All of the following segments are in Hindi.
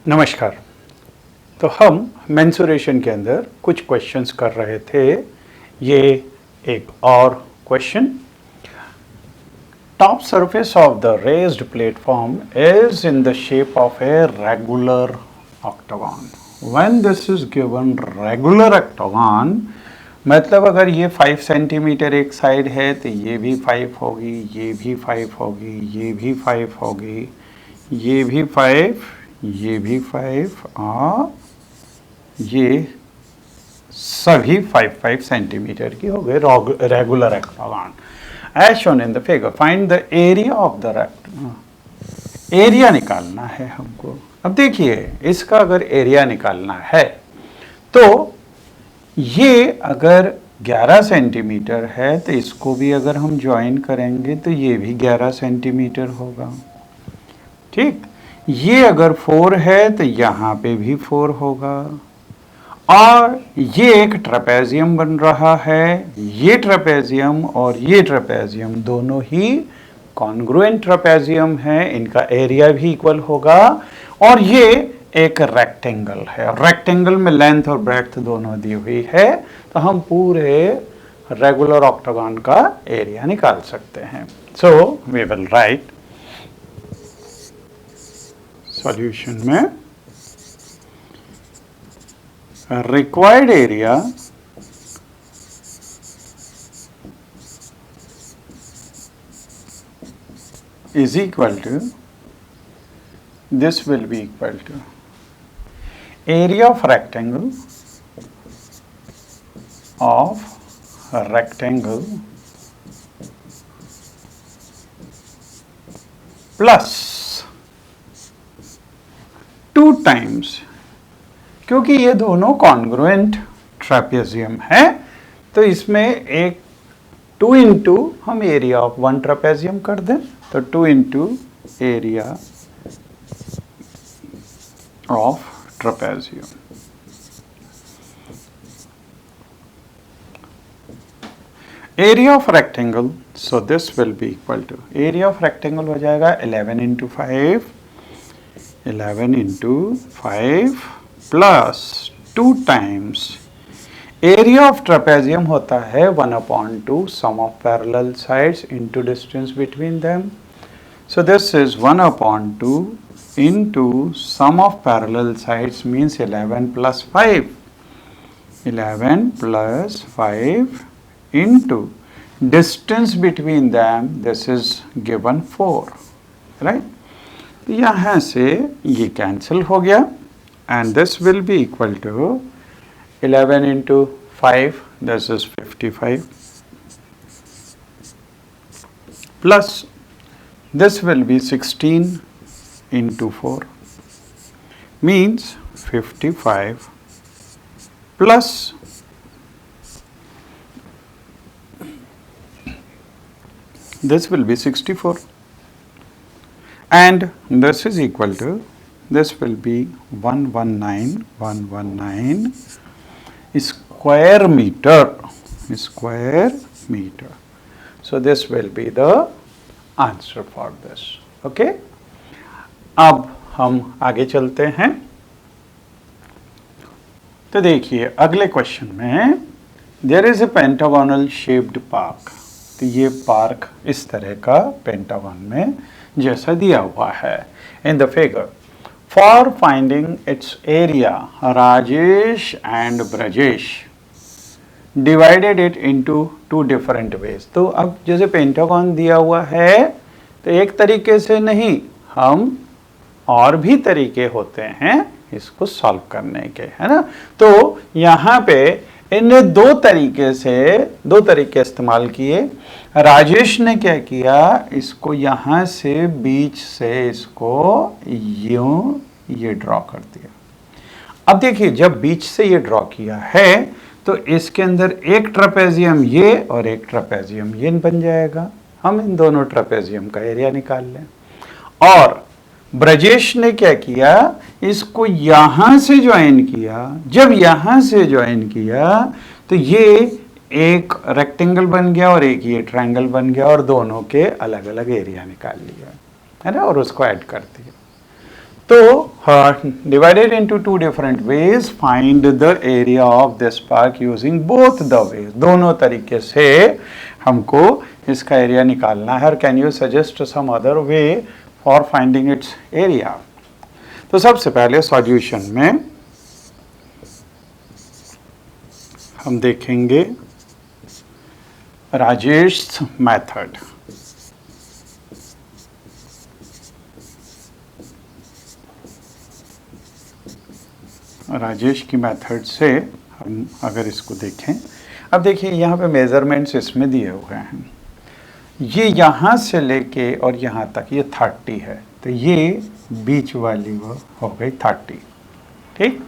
नमस्कार। तो हम मेंसुरेशन के अंदर कुछ क्वेश्चंस कर रहे थे। ये एक और question, top surface of the raised platform is in the shape of a regular octagon. When this is given regular octagon, मतलब अगर ये 5 सेंटीमीटर एक साइड है तो ये भी 5 होगी, ये भी 5 होगी, ये भी 5 होगी, ये भी 5, ये भी 5 और ये सभी 5 सेंटीमीटर की हो गए regular octagon. As shown in the figure, find the area of the rectangle. Area निकालना है हमको। अब देखिए, इसका अगर एरिया निकालना है तो ये अगर 11 सेंटीमीटर है तो इसको भी अगर हम ज्वाइन करेंगे तो ये भी 11 सेंटीमीटर होगा। ठीक, ये अगर 4 है तो यहाँ पे भी 4 होगा। और ये एक ट्रेपेजियम बन रहा है। ये ट्रेपेजियम और ये ट्रेपेजियम दोनों ही कॉन्ग्रुएंट ट्रेपेजियम है, इनका एरिया भी इक्वल होगा। और ये एक रेक्टेंगल है, रेक्टेंगल में लेंथ और ब्रेड्थ दोनों दी हुई है, तो हम पूरे रेगुलर ऑक्टागन का एरिया निकाल सकते हैं। So we will write solution में required area is equal to, this will be equal to area of rectangle plus 2 times, क्योंकि ये दोनों कॉन्ग्रुएंट ट्रेपेजियम है तो इसमें एक 2 इंटू हम एरिया ऑफ 1 ट्रेपेजियम कर दें, तो 2 into area of trapezium. Area of rectangle, so this will be equal to, area of rectangle हो जाएगा 11 into 5, 11 into 5 plus 2 times area of trapezium होता है 1/2 sum of parallel sides into distance between them. So this is 1/2 into sum of parallel sides means 11 plus 5, 11 plus 5 into distance between them, this is given 4, right. तो यहाँ से ये कैंसिल हो गया and this will be equal to 11 into 5, this is 55, plus this will be 16 into 4, means 55 plus this will be 64, and this is equal to, this will be 119 square meter. So this will be the answer for this. Okay, अब हम आगे चलते हैं। तो देखिए अगले क्वेश्चन में, there is a pentagonal shaped park, तो ये पार्क इस तरह का पेंटागन में जैसा दिया हुआ है। in the figure, for finding its area, Rajesh and Brajesh divided it into 2 different ways। तो अब जैसे पेंटागन दिया हुआ है तो एक तरीके से नहीं, हम और भी तरीके होते हैं इसको सॉल्व करने के, है ना। तो यहाँ पे इन्होंने 2 तरीके इस्तेमाल किए। राजेश ने क्या किया, इसको यहाँ से बीच से इसको यूं ये ड्रॉ कर दिया। अब देखिए जब बीच से ये ड्रॉ किया है तो इसके अंदर एक ट्रेपेजियम ये और एक ट्रेपेजियम ये बन जाएगा। हम इन दोनों ट्रेपेजियम का एरिया निकाल लें। और ब्रजेश ने क्या किया, इसको यहां से ज्वाइन किया। जब यहां से ज्वाइन किया तो ये एक रेक्टेंगल बन गया और एक ये ट्रायंगल बन गया और दोनों के अलग अलग एरिया निकाल लिया, है ना, और उसको ऐड कर दिया। तो divided into two different ways, find the area of this park using both the ways, दोनों तरीके से हमको इसका एरिया निकालना है। Can you suggest some other way for finding its area? तो सबसे पहले सॉल्यूशन में हम देखेंगे राजेश मेथड। राजेश की मेथड से हम अगर इसको देखें, अब देखिए यहाँ पे मेजरमेंट्स इसमें दिए हुए हैं, ये यहाँ से लेके और यहाँ तक ये 30 है, तो ये बीच वाली वो हो गई 30, ठीक।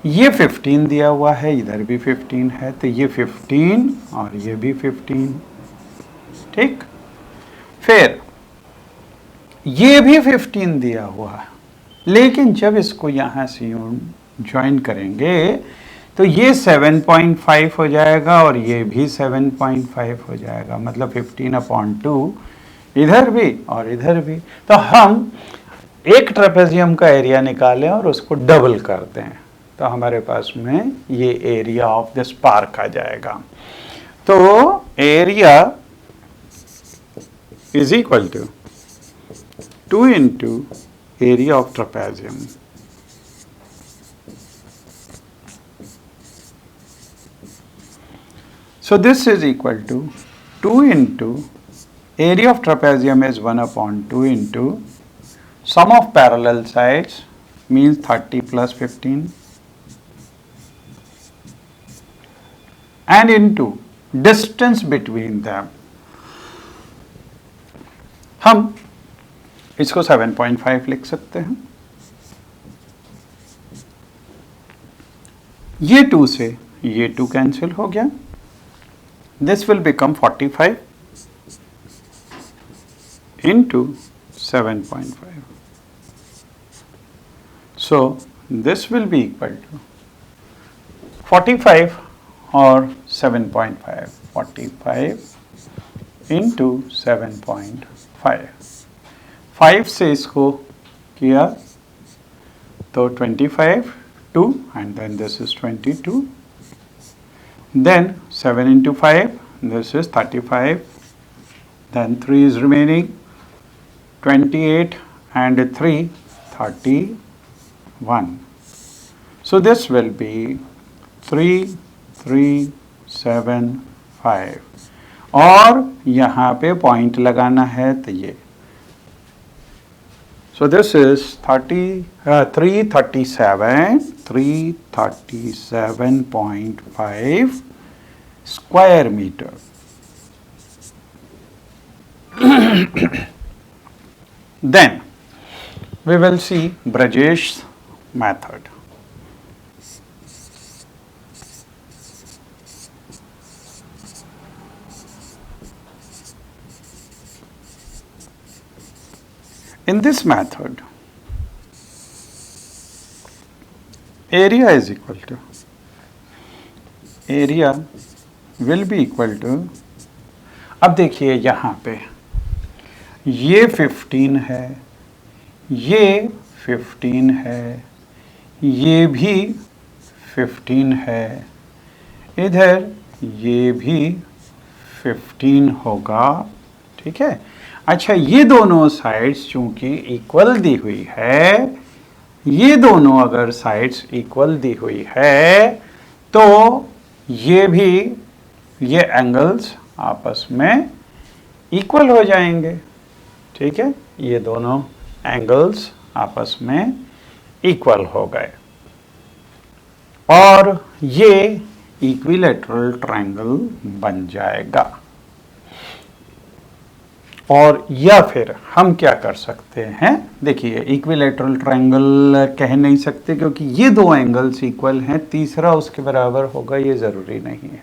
ये 15 दिया हुआ है, इधर भी 15 है, तो ये 15 और ये भी 15, ठीक। फिर ये भी 15 दिया हुआ है, लेकिन जब इसको यहाँ से ज्वाइन करेंगे तो ये 7.5 हो जाएगा और ये भी 7.5 हो जाएगा, मतलब 15/2 इधर भी और इधर भी। तो हम एक ट्रेपेजियम का एरिया निकालें और उसको डबल कर दें, तो हमारे पास में ये एरिया ऑफ दिस पार्क आ जाएगा। तो area is equal to 2 into area of trapezium. So this is equal to 2 into area of trapezium is 1/2 into sum of parallel sides means 30 plus 15 and into distance between them। हम इसको 7.5 लिख सकते हैं। ये 2 से ये 2 कैंसिल हो गया। This will become 45 into 7.5. So this will be equal to 45 or 7.5, 45 into 7.5, 5 से इसको किया तो 25, 2 and then this is 22, then 7 into 5, this is 35, then 3 is remaining, 28 and 3, 31. So this will be 3, 3, 7, 5 और यहाँ पे पॉइंट लगाना है तो ये। So this is 337.5 square meter. Then we will see Brajesh's method. In this method, area is equal to, area will be equal to, अब देखिए यहाँ पे ये 15 है, ये 15 है, ये भी 15 है, इधर ये भी 15 होगा, ठीक है। अच्छा, ये दोनों साइड्स चूंकि इक्वल दी हुई है, ये दोनों अगर साइड्स इक्वल दी हुई है तो ये भी, ये एंगल्स आपस में इक्वल हो जाएंगे, ठीक है। ये दोनों एंगल्स आपस में इक्वल हो गए और ये इक्विलैटरल ट्रायंगल बन जाएगा। और या फिर हम क्या कर सकते हैं, देखिए इक्विलैटरल ट्रायंगल कह नहीं सकते क्योंकि ये दो एंगल्स इक्वल हैं, तीसरा उसके बराबर होगा ये ज़रूरी नहीं है।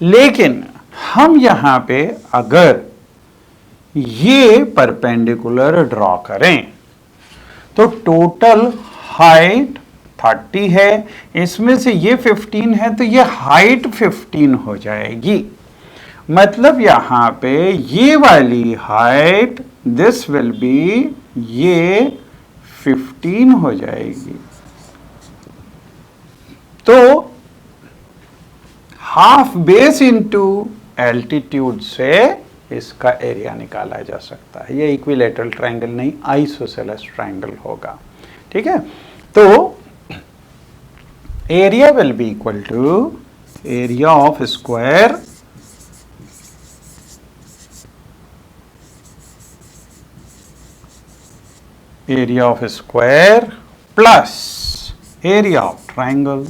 लेकिन हम यहाँ पे अगर ये परपेंडिकुलर ड्रॉ करें तो टोटल हाइट 30 है, इसमें से ये 15 है तो ये हाइट 15 हो जाएगी। मतलब यहाँ पे ये वाली हाइट, दिस विल बी ये 15 हो जाएगी। तो हाफ बेस इंटू एल्टीट्यूड से इसका एरिया निकाला जा सकता है। ये इक्विलेटरल ट्रायंगल नहीं, आइसोसेलेस ट्रायंगल होगा। ठीक है, तो area will be equal to area of square plus area of triangle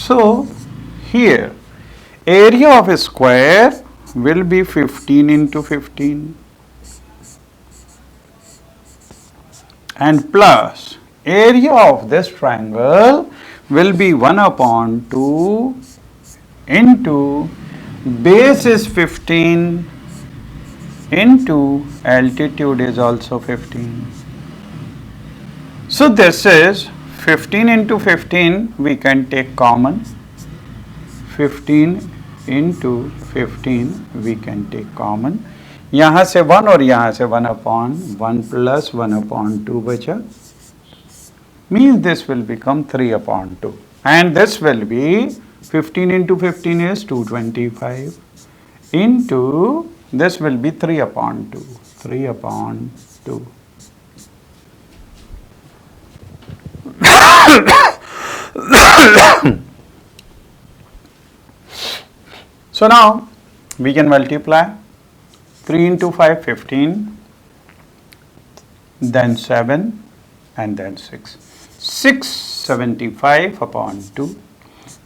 So here area of a square will be 15 into 15 and plus area of this triangle will be 1 upon 2 into base is 15 into altitude is also 15. So this is 15 into 15 we can take common, 15 into 15 we can take common, यहाँ से 1 और यहाँ से 1 upon 1 plus 1 upon 2 बचा, means this will become 3 upon 2 and this will be 15 into 15 is 225 into this will be 3 upon 2, 3 upon 2. So now we can multiply 3 into 5, 15, then 7 and then 6. 675 upon 2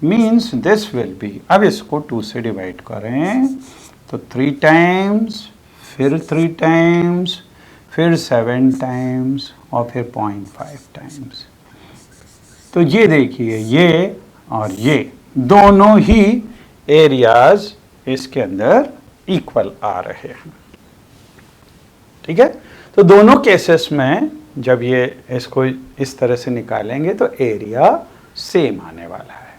means this will be, अब इसको 2 से डिवाइड करें तो 3 टाइम्स, फिर 3 टाइम्स, फिर 7 टाइम्स और फिर 0.5 टाइम्स। तो ये देखिए, ये और ये दोनों ही एरियाज इसके अंदर इक्वल आ रहे हैं। ठीक है, तो दोनों केसेस में जब ये इसको इस तरह से निकालेंगे तो एरिया सेम आने वाला है।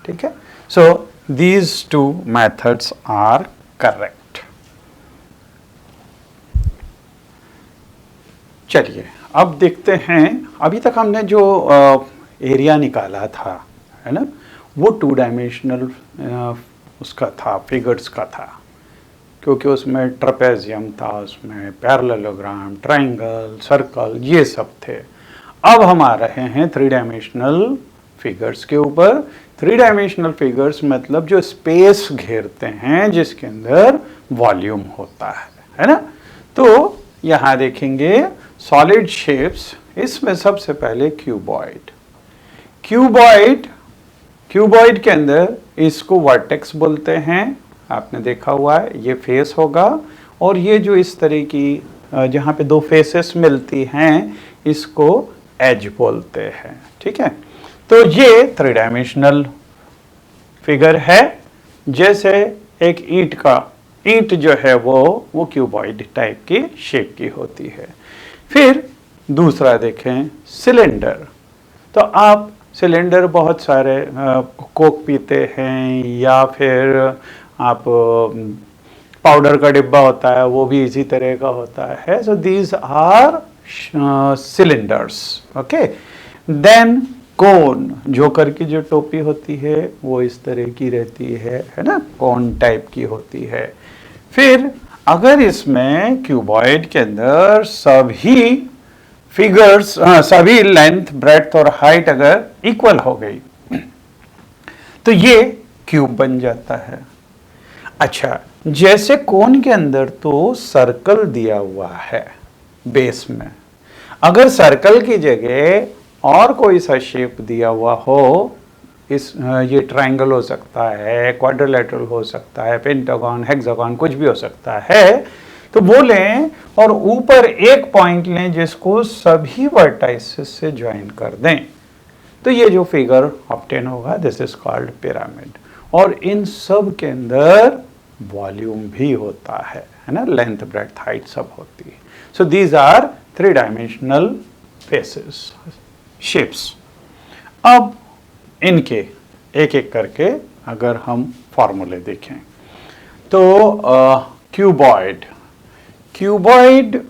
ठीक है, so these two methods are correct. चलिए अब देखते हैं, अभी तक हमने जो एरिया निकाला था, है ना, वो 2 डायमेंशनल उसका था, फिगर्स का था, क्योंकि उसमें ट्रेपेजियम था, उसमें पैरेललोग्राम, ट्रायंगल, सर्कल, ये सब थे। अब हम आ रहे हैं 3 डायमेंशनल फिगर्स के ऊपर। 3 डायमेंशनल फिगर्स मतलब जो स्पेस घेरते हैं, जिसके अंदर वॉल्यूम होता है ना। तो यहाँ देखेंगे सॉलिड शेप्स, इसमें सबसे पहले क्यूबॉइड। क्यूबॉइड के अंदर इसको वर्टेक्स बोलते हैं, आपने देखा हुआ है, ये फेस होगा और ये जो इस तरह की जहाँ पे 2 फेसेस मिलती हैं इसको एज बोलते हैं। ठीक है, तो ये 3 डायमेंशनल फिगर है। जैसे एक ईंट जो है वो क्यूबॉइड टाइप की शेप की होती है। फिर दूसरा देखें सिलेंडर, तो आप सिलेंडर बहुत सारे कोक पीते हैं या फिर आप पाउडर का डिब्बा होता है वो भी इसी तरह का होता है। So these are cylinders. Okay, then cone, joker की जो टोपी होती है वो इस तरह की रहती है ना, कोन टाइप की होती है। फिर अगर इसमें क्यूबॉइड के अंदर सभी फिगर्स, सभी लेंथ, ब्रेड्थ और हाइट अगर इक्वल हो गई तो ये क्यूब बन जाता है। अच्छा, जैसे कोन के अंदर तो सर्कल दिया हुआ है बेस में, अगर सर्कल की जगह और कोई सा शेप दिया हुआ हो, ये ट्रायंगल हो सकता है, क्वाड्रिलेटरल हो सकता है, पेंटागन, हेक्सागन, कुछ भी हो सकता है, तो वो लें और ऊपर एक पॉइंट लें जिसको सभी वर्टाइसेस से ज्वाइन कर दें, तो ये जो फिगर ऑब्टेन होगा दिस इज कॉल्ड पिरामिड। और इन सब के अंदर वॉल्यूम भी होता है ना, लेंथ, ब्रेड्थ, हाइट सब होती है। So these are 3 dimensional faces, shapes. अब इनके एक एक करके अगर हम फॉर्मूले देखें तो क्यूबॉइड, क्यूबॉइड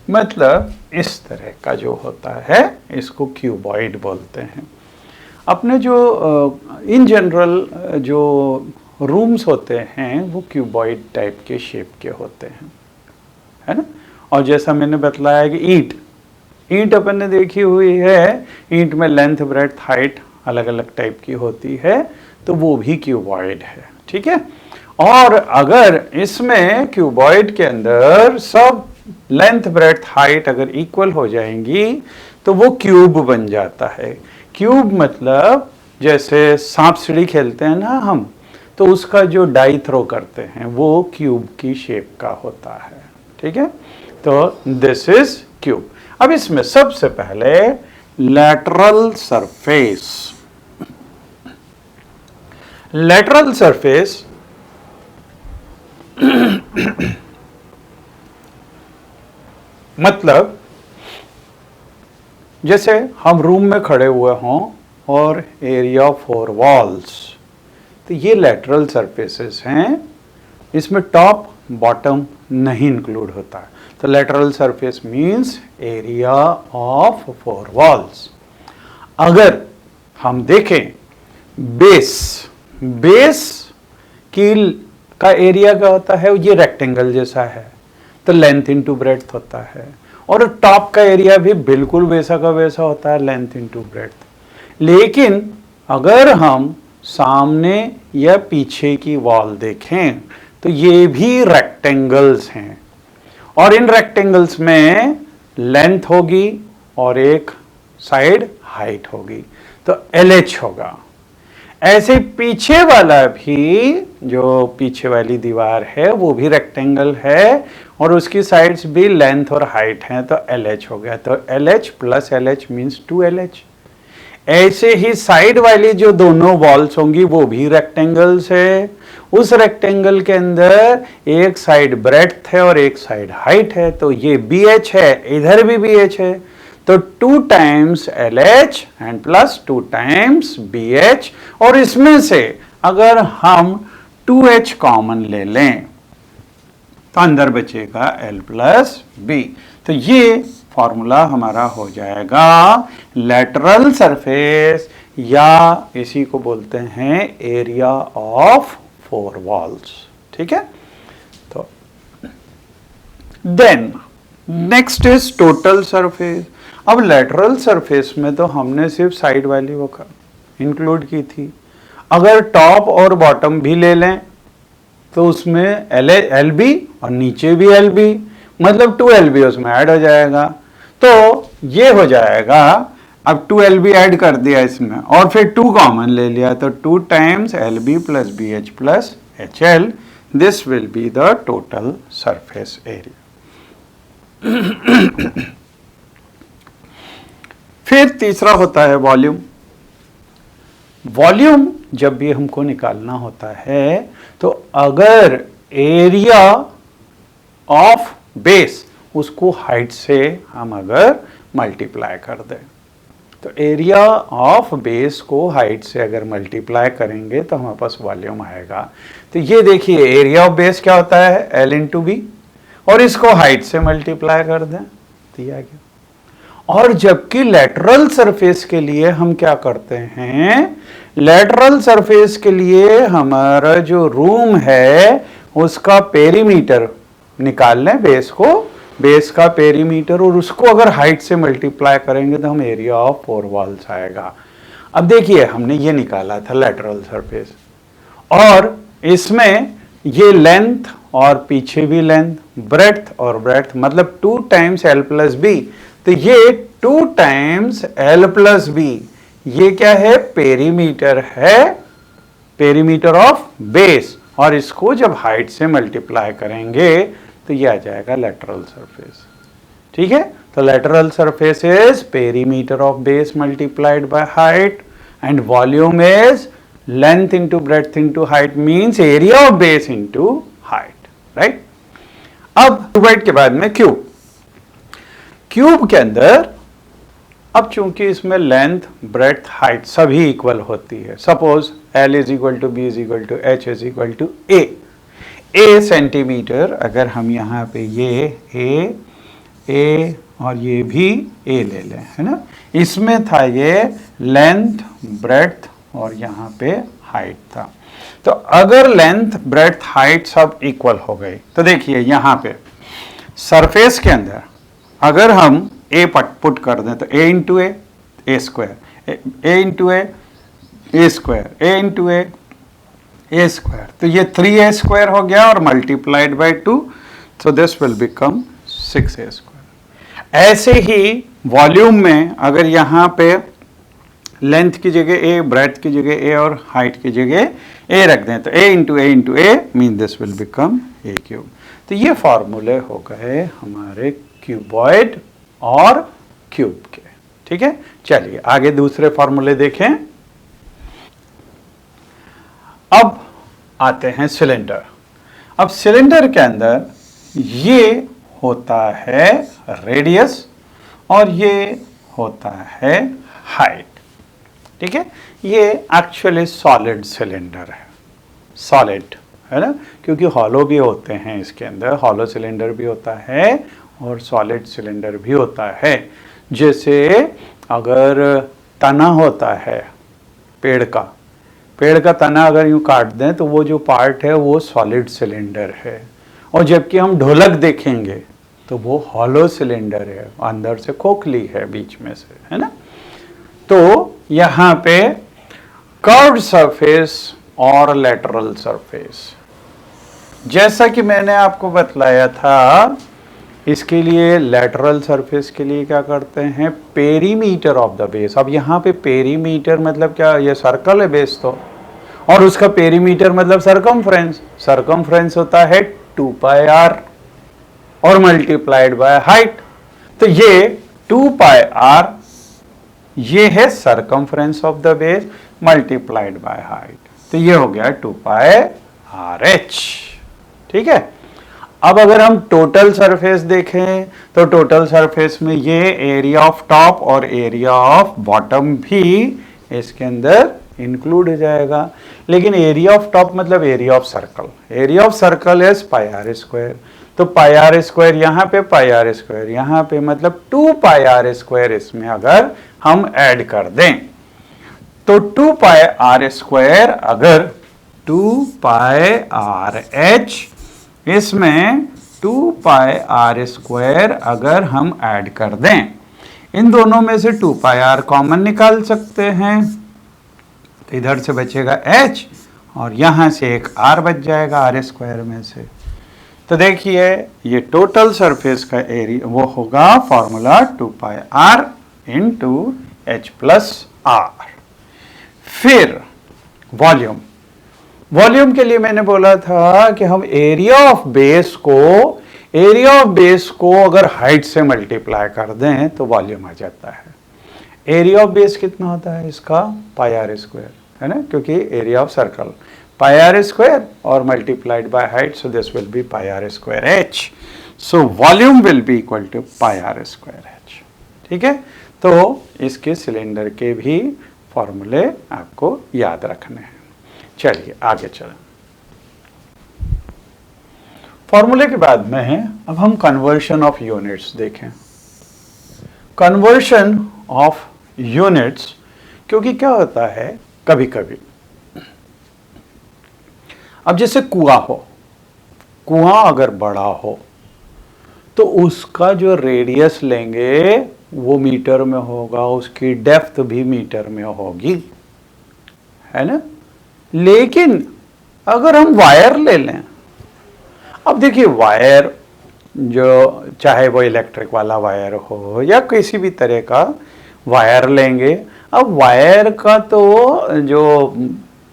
मतलब इस तरह का जो होता है इसको क्यूबॉइड बोलते हैं। अपने जो इन जनरल जो रूम्स होते हैं वो क्यूबॉइड टाइप के शेप के होते हैं, है ना। और जैसा मैंने बतलाया कि ईंट, ईंट अपन ने देखी हुई है, ईंट में लेंथ ब्रेड्थ हाइट अलग अलग टाइप की होती है, तो वो भी क्यूबॉइड है, ठीक है। और अगर इसमें क्यूबॉइड के अंदर सब लेंथ ब्रेड्थ हाइट अगर इक्वल हो जाएंगी तो वो क्यूब बन जाता है। क्यूब मतलब जैसे सांप सीढ़ी खेलते हैं ना हम, तो उसका जो डाई थ्रो करते हैं वो क्यूब की शेप का होता है, ठीक है। तो दिस इज क्यूब। अब इसमें सबसे पहले लैटरल सरफेस, लैटरल सरफेस मतलब जैसे हम रूम में खड़े हुए हों और एरिया फॉर वॉल्स, तो ये लैटरल सरफेसेस हैं, इसमें टॉप बॉटम नहीं इंक्लूड होता है। तो lateral surface means area of four walls. अगर हम देखें बेस, बेस का एरिया क्या होता है, ये रेक्टेंगल जैसा है, तो लेंथ इनटू ब्रेड्थ होता है। और टॉप का एरिया भी बिल्कुल वैसा का वैसा होता है, लेंथ इनटू ब्रेड्थ। लेकिन अगर हम सामने या पीछे की वॉल देखें तो ये भी रेक्टेंगल्स हैं, और इन रेक्टेंगल्स में लेंथ होगी और एक साइड हाइट होगी, तो LH होगा। ऐसे पीछे वाला भी, जो पीछे वाली दीवार है वो भी रेक्टेंगल है और उसकी साइड्स भी लेंथ और हाइट हैं, तो LH हो गया। तो LH plus LH means 2LH। ऐसे ही साइड वाली जो दोनों वॉल्स होंगी वो भी रेक्टेंगल्स है, उस रेक्टेंगल के अंदर एक साइड ब्रेड्थ है और एक साइड हाइट है, तो ये BH है, इधर भी BH है, तो 2 times LH and plus 2 times BH। और इसमें से अगर हम 2H कॉमन ले लें तो अंदर बचेगा L प्लस B। तो ये फॉर्मूला हमारा हो जाएगा लैटरल सरफेस, या इसी को बोलते हैं एरिया ऑफ फोर वॉल्स, ठीक है। तो then next is total surface. अब लैटरल सरफेस में तो हमने सिर्फ साइड वाली वो इंक्लूड की थी, अगर टॉप और बॉटम भी ले लें तो उसमें LB और नीचे भी LB, मतलब 2LB उसमें ऐड हो जाएगा। तो ये हो जाएगा, अब 2LB ऐड कर दिया इसमें और फिर 2 कॉमन ले लिया, तो 2 times LB plus BH plus HL, this will be the total surface area. फिर तीसरा होता है वॉल्यूम। वॉल्यूम जब भी हमको निकालना होता है तो अगर एरिया ऑफ बेस उसको हाइट से हम अगर मल्टीप्लाई कर दें, तो एरिया ऑफ बेस को हाइट से अगर मल्टीप्लाई करेंगे तो हमारे पास वॉल्यूम आएगा। तो ये देखिए एरिया ऑफ बेस क्या होता है, L इंटू बी, और इसको हाइट से मल्टीप्लाई कर दें तो ये आ गया। और जबकि लैटरल सरफेस के लिए हम क्या करते हैं, लैटरल सरफेस के लिए हमारा जो रूम है उसका पेरीमीटर निकाल लें, बेस को, बेस का पेरीमीटर, और उसको अगर हाइट से मल्टीप्लाई करेंगे तो हम एरिया ऑफ फोर वॉल्स आएगा। अब देखिए हमने ये निकाला था लैटरल सरफेस, और इसमें ये लेंथ और पीछे भी लेंथ, ब्रेड्थ और ब्रेड्थ, मतलब 2 टाइम्स L प्लस B, तो ये 2 टाइम्स L प्लस B, ये क्या है, पेरीमीटर है, पेरीमीटर ऑफ बेस, और इसको जब हाइट से मल्टीप्लाई करेंगे तो ये आ जाएगा लैटरल सरफेस, ठीक है। तो lateral surface is perimeter of base multiplied by height, and volume is length into breadth into height, means area of base into height, right. अब क्यूबॉइड के बाद में क्यूब। क्यूब के अंदर अब चूंकि इसमें लेंथ ब्रेड्थ हाइट सभी इक्वल होती है, suppose L is equal to B is equal to H is equal to A centimetre. अगर हम यहाँ पे ये ए और ये भी ए ले लें, है ना, इसमें था ये लेंथ ब्रेड्थ और यहाँ पे हाइट था। तो अगर लेंथ ब्रेड्थ हाइट सब इक्वल हो गई तो देखिए यहाँ पे सरफेस के अंदर अगर हम ए पुट कर दें तो A into A square, A into A square, A into A square, तो ये 3a स्क्वायर हो गया और multiplied bye 2, so this will become 6a square. ऐसे ही वॉल्यूम में अगर यहाँ पे लेंथ की जगह ए, ब्रेड्थ की जगह ए और हाइट की जगह ए रख दें तो A into A mean this will become a cube. तो ये फॉर्मूले हो गए हमारे क्यूबॉइड और क्यूब के। ठीक है, चलिए आगे दूसरे फॉर्मूले देखें। अब आते हैं सिलेंडर। अब सिलेंडर के अंदर ये होता है रेडियस और ये होता है हाइट। ठीक है, ये एक्चुअली सॉलिड सिलेंडर है, सॉलिड है ना, क्योंकि हॉलो भी होते हैं इसके अंदर, हॉलो सिलेंडर भी होता है और सॉलिड सिलेंडर भी होता है। जैसे अगर तना होता है पेड़ का तना अगर यूँ काट दें तो वो जो पार्ट है वो सॉलिड सिलेंडर है, और जबकि हम ढोलक देखेंगे तो वो हॉलो सिलेंडर है, अंदर से खोखली है बीच में से, है ना। तो यहाँ पे कर्व्ड सरफेस और लेटरल सरफेस, जैसा कि मैंने आपको बतलाया था, इसके लिए लेटरल सरफेस के लिए क्या करते हैं, पेरीमीटर ऑफ द बेस। अब यहाँ पे पेरीमीटर मतलब क्या, ये सर्कल है बेस तो, और उसका पेरीमीटर मतलब सरकमफ्रेंस। सरकमफ्रेंस होता है 2 पाई आर और मल्टीप्लाइड बाय हाइट। तो ये 2 पाई आर ये है circumference of the base multiplied by height, तो ये हो गया 2 पाई आर एच। ठीक है, अब अगर हम टोटल सरफेस देखें तो टोटल सरफेस में ये एरिया ऑफ टॉप और एरिया ऑफ बॉटम भी इसके अंदर इंक्लूड हो जाएगा। लेकिन एरिया ऑफ टॉप मतलब area of circle, area of circle is pi r square, तो पाई आर स्क्वायर यहाँ पे, पाई आर स्क्वायर यहाँ पे, मतलब 2 पाई आर स्क्वायर इसमें अगर हम ऐड कर दें तो 2 पाई आर स्क्वायर, अगर 2 पाई आर एच इसमें 2 पाई आर स्क्वायर अगर हम ऐड कर दें, इन दोनों में से 2 पाई आर कॉमन निकाल सकते हैं, तो इधर से बचेगा h और यहां से एक r बच जाएगा आर स्क्वायर में से। तो देखिए ये टोटल सरफेस का एरिया वो होगा formula 2 pi r into h plus r. फिर वॉल्यूम, वॉल्यूम के लिए मैंने बोला था कि हम एरिया ऑफ बेस को अगर हाइट से मल्टीप्लाई कर दें तो वॉल्यूम आ जाता है। एरिया ऑफ बेस कितना होता है इसका, पाई आर स्क्वायर, है ना, क्योंकि area of circle pi r square और multiplied by height, so this will be pi r square h, so volume will be equal to pi r square h. ठीक है, तो इसके सिलेंडर के भी फॉर्मूले आपको याद रखने हैं। चलिए आगे चलें। फॉर्मूले के बाद में अब हम कन्वर्शन ऑफ यूनिट्स देखें। कन्वर्शन ऑफ यूनिट्स, क्योंकि क्या होता है कभी कभी, अब जैसे कुआं अगर बड़ा हो तो उसका जो रेडियस लेंगे वो मीटर में होगा, उसकी डेप्थ भी मीटर में होगी, है ना। लेकिन अगर हम वायर ले लें, अब देखिए वायर जो चाहे वो इलेक्ट्रिक वाला वायर हो या किसी भी तरह का वायर लेंगे, अब वायर का तो जो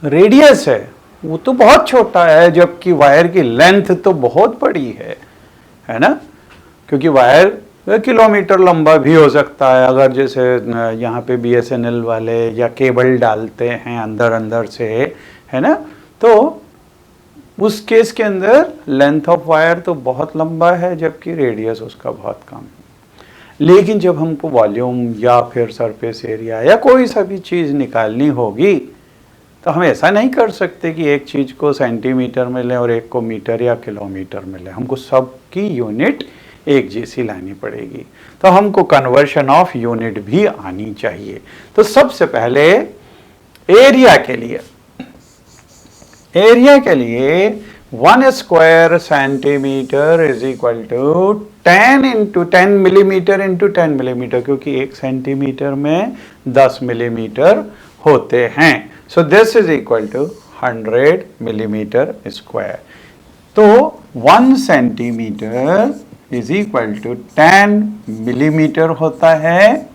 रेडियस है वो तो बहुत छोटा है, जबकि वायर की लेंथ तो बहुत बड़ी है ना, क्योंकि वायर किलोमीटर लंबा भी हो सकता है। अगर जैसे यहाँ पे BSNL वाले या केबल डालते हैं अंदर से, है ना, तो उस केस के अंदर लेंथ ऑफ वायर तो बहुत लंबा है जबकि रेडियस उसका बहुत कम है। लेकिन जब हमको वॉल्यूम या फिर सरफेस एरिया या कोई सा भी चीज़ निकालनी होगी तो हम ऐसा नहीं कर सकते कि एक चीज़ को सेंटीमीटर में लें और एक को मीटर या किलोमीटर में लें, हमको सबकी यूनिट एक जैसी लानी पड़ेगी। तो हमको कन्वर्शन ऑफ यूनिट भी आनी चाहिए। तो सबसे पहले एरिया के लिए 1 square centimetre is equal to 10 into 10 millimetre into 10 millimetre, क्योंकि 1 सेंटीमीटर में 10 मिलीमीटर होते हैं। So this is equal to 100 millimetre square. तो 1 centimetre is equal to 10 millimetre होता है,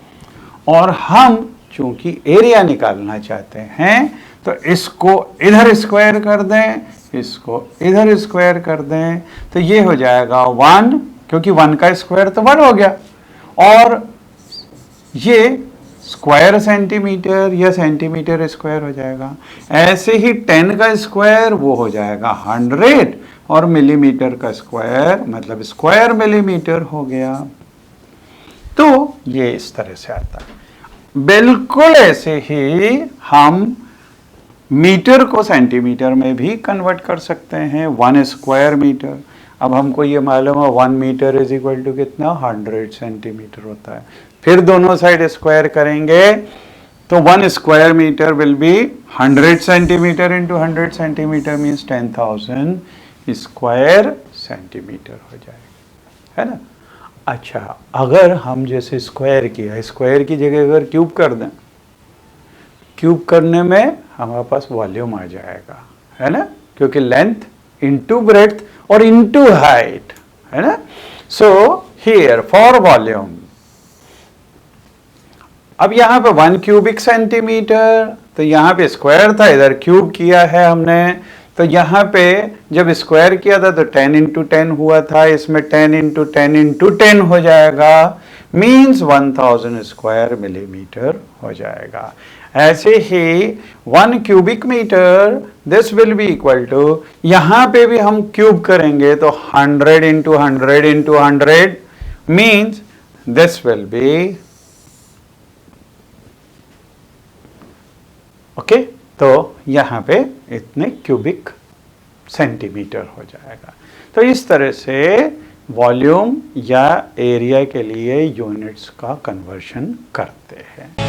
और हम चूंकि एरिया निकालना चाहते हैं तो इसको इधर स्क्वायर कर दें, इसको इधर स्क्वायर कर दें, तो ये हो जाएगा 1, क्योंकि 1 का स्क्वायर तो 1 हो गया, और ये स्क्वायर सेंटीमीटर या सेंटीमीटर स्क्वायर हो जाएगा। ऐसे ही 10 का स्क्वायर वो हो जाएगा 100, और मिलीमीटर का स्क्वायर मतलब स्क्वायर मिलीमीटर हो गया। तो ये इस तरह से आता है। बिल्कुल ऐसे ही हम मीटर को सेंटीमीटर में भी कन्वर्ट कर सकते हैं, 1 स्क्वायर मीटर। अब हमको ये मालूम है 1 मीटर इज इक्वल टू कितना, 100 सेंटीमीटर होता है। फिर दोनों साइड स्क्वायर करेंगे तो 1 square metre will be 100 centimetre into 100 centimetre means 10,000 square centimetre हो जाएगा, है ना। अच्छा, अगर हम जैसे स्क्वायर किया, स्क्वायर की जगह अगर क्यूब कर दें, क्यूब करने में हमारे पास वॉल्यूम आ जाएगा, है ना, क्योंकि लेंथ इंटू ब्रेड्थ और इंटू हाइट, है ना। सो हियर फॉर वॉल्यूम, अब यहां पे 1 क्यूबिक सेंटीमीटर, तो यहां पे स्क्वायर था, इधर क्यूब किया है हमने, तो यहाँ पे जब स्क्वायर किया था तो 10 इंटू 10 हुआ था, इसमें 10 इंटू 10 इंटू 10 हो जाएगा, मीन्स 1000 स्क्वायर मिलीमीटर हो जाएगा। ऐसे ही 1 cubic metre this will be equal to, यहाँ पे भी हम क्यूब करेंगे तो 100 into 100 into 100 means this will be okay. तो यहाँ पे इतने क्यूबिक सेंटीमीटर हो जाएगा। तो इस तरह से वॉल्यूम या एरिया के लिए यूनिट्स का कन्वर्शन करते हैं।